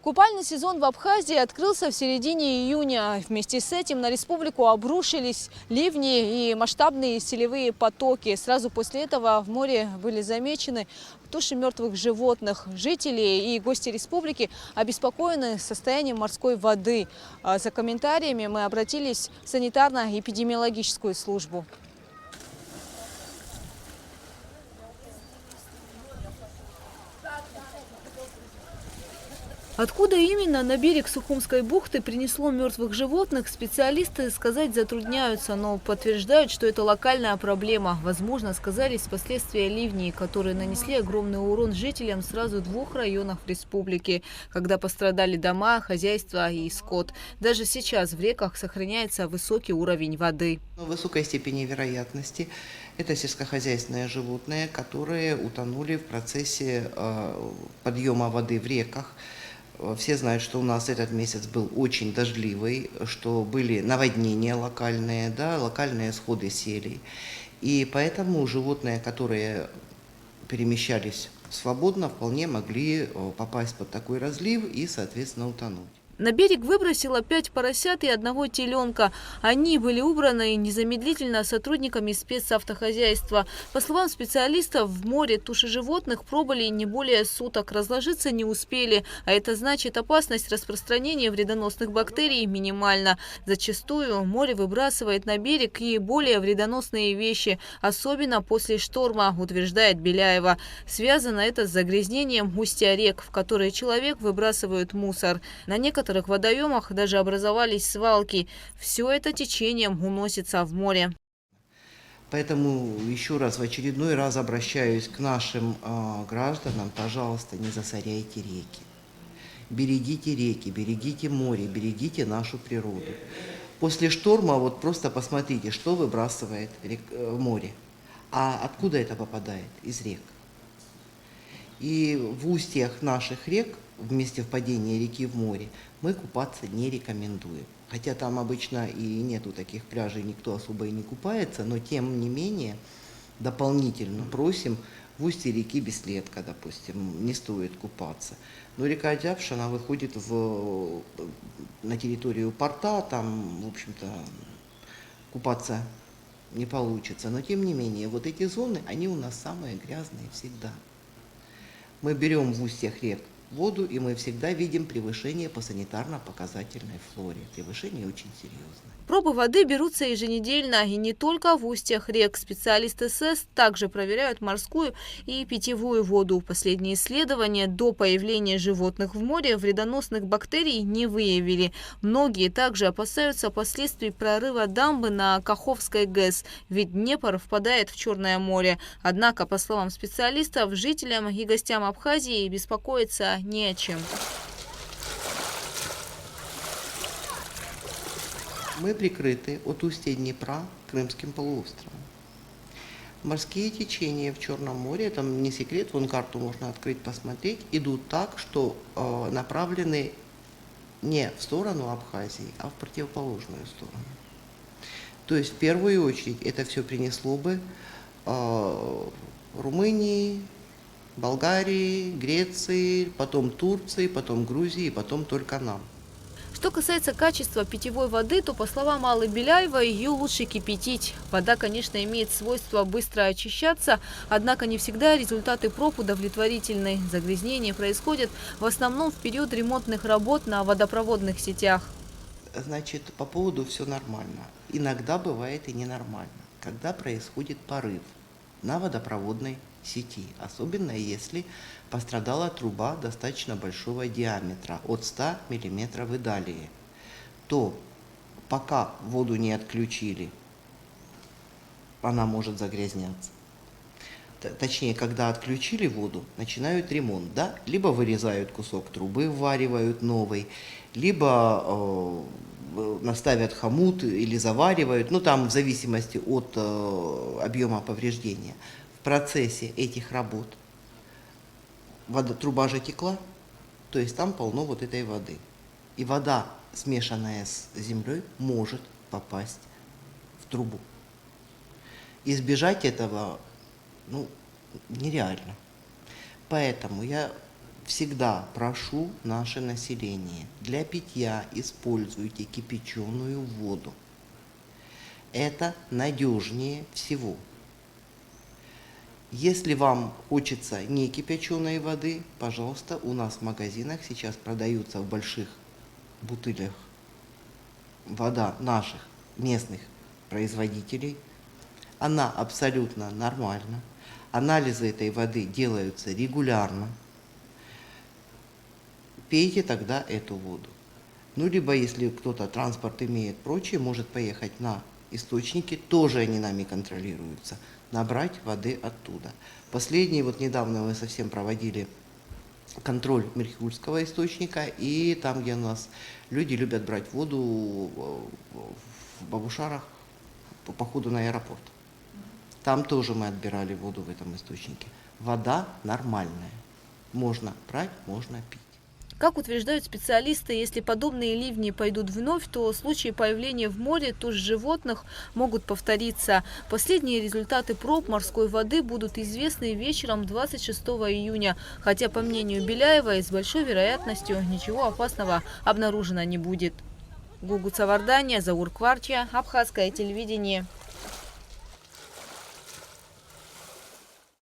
Купальный сезон в Абхазии открылся в середине июня. Вместе с этим на республику обрушились ливни и масштабные селевые потоки. Сразу после этого в море были замечены туши мертвых животных. Жители и гости республики обеспокоены состоянием морской воды. За комментариями мы обратились в санитарно-эпидемиологическую службу. Откуда именно на берег Сухумской бухты принесло мертвых животных, специалисты сказать затрудняются, но подтверждают, что это локальная проблема. Возможно, сказались последствия ливней, которые нанесли огромный урон жителям сразу двух районов республики, когда пострадали дома, хозяйства и скот. Даже сейчас в реках сохраняется высокий уровень воды. В высокой степени вероятности это сельскохозяйственные животные, которые утонули в процессе подъема воды в реках. Все знают, что у нас этот месяц был очень дождливый, что были наводнения локальные, да, локальные сходы селей. И поэтому животные, которые перемещались свободно, вполне могли попасть под такой разлив и, соответственно, утонуть. На берег выбросило 5 поросят и одного теленка. Они были убраны незамедлительно сотрудниками спецавтохозяйства. По словам специалистов, в море туши животных пробыли не более суток. Разложиться не успели, а это значит, опасность распространения вредоносных бактерий минимальна. Зачастую море выбрасывает на берег и более вредоносные вещи, особенно после шторма, утверждает Беляева. Связано это с загрязнением устья рек, в которые человек выбрасывает мусор. На некоторых водоемах даже образовались свалки. Все это течением уносится в море. Поэтому еще раз, в очередной раз обращаюсь к нашим гражданам. Пожалуйста, не засоряйте реки. Берегите реки, берегите море, берегите нашу природу. После шторма вот просто посмотрите, что выбрасывает море. А откуда это попадает? Из рек. И в устьях наших рек, в месте впадения реки в море, мы купаться не рекомендуем. Хотя там обычно и нету таких пляжей, никто особо и не купается, но тем не менее дополнительно просим в устье реки Беследка, допустим, не стоит купаться. Но река Дябш, она выходит на территорию порта, там, в общем-то, купаться не получится. Но тем не менее, вот эти зоны, они у нас самые грязные всегда. Мы берем в устьях рек воду, и мы всегда видим превышение по санитарно-показательной флоре. Превышение очень серьезное. Пробы воды берутся еженедельно, и не только в устьях рек. Специалисты СЭС также проверяют морскую и питьевую воду. Последние исследования до появления животных в море вредоносных бактерий не выявили. Многие также опасаются последствий прорыва дамбы на Каховской ГЭС, ведь Днепр впадает в Черное море. Однако, по словам специалистов, жителям и гостям Абхазии беспокоиться не о чем. Мы прикрыты от устья Днепра Крымским полуостровом. Морские течения в Черном море, это не секрет, вон карту можно открыть, посмотреть, идут так, что направлены не в сторону Абхазии, а в противоположную сторону. То есть в первую очередь это все принесло бы Румынии, Болгарии, Греции, потом Турции, потом Грузии, потом только нам. Что касается качества питьевой воды, то, по словам Аллы Беляевой, ее лучше кипятить. Вода, конечно, имеет свойство быстро очищаться, однако не всегда результаты проб удовлетворительны. Загрязнения происходят в основном в период ремонтных работ на водопроводных сетях. Значит, по поводу все нормально. Иногда бывает и ненормально, когда происходит порыв на водопроводной сети, особенно если пострадала труба достаточно большого диаметра, от 100 мм и далее, то пока воду не отключили, она может загрязняться. Точнее, когда отключили воду, начинают ремонт, да? Либо вырезают кусок трубы, вваривают новый, либо наставят хомут или заваривают, ну там в зависимости от объема повреждения. В процессе этих работ труба же текла, то есть там полно вот этой воды. И вода, смешанная с землей, может попасть в трубу. Избежать этого нереально. Поэтому я всегда прошу наше население: для питья используйте кипяченую воду. Это надежнее всего. Если вам хочется не кипяченой воды, пожалуйста, у нас в магазинах сейчас продаются в больших бутылях вода наших местных производителей. Она абсолютно нормальна. Анализы этой воды делаются регулярно. Пейте тогда эту воду. Ну, либо, если кто-то транспорт имеет, прочее, может поехать на источники, тоже они нами контролируются, набрать воды оттуда. Последние, вот недавно мы совсем проводили контроль Мерхиульского источника, и там, где у нас люди любят брать воду в Бабушарах по походу на аэропорт. Там тоже мы отбирали воду в этом источнике. Вода нормальная. Можно брать, можно пить. Как утверждают специалисты, если подобные ливни пойдут вновь, то случаи появления в море туш животных могут повториться. Последние результаты проб морской воды будут известны вечером 26 июня. Хотя, по мнению Беляевой, с большой вероятностью ничего опасного обнаружено не будет. Гугу Цавардания, Заур Кварча, Абхазское телевидение.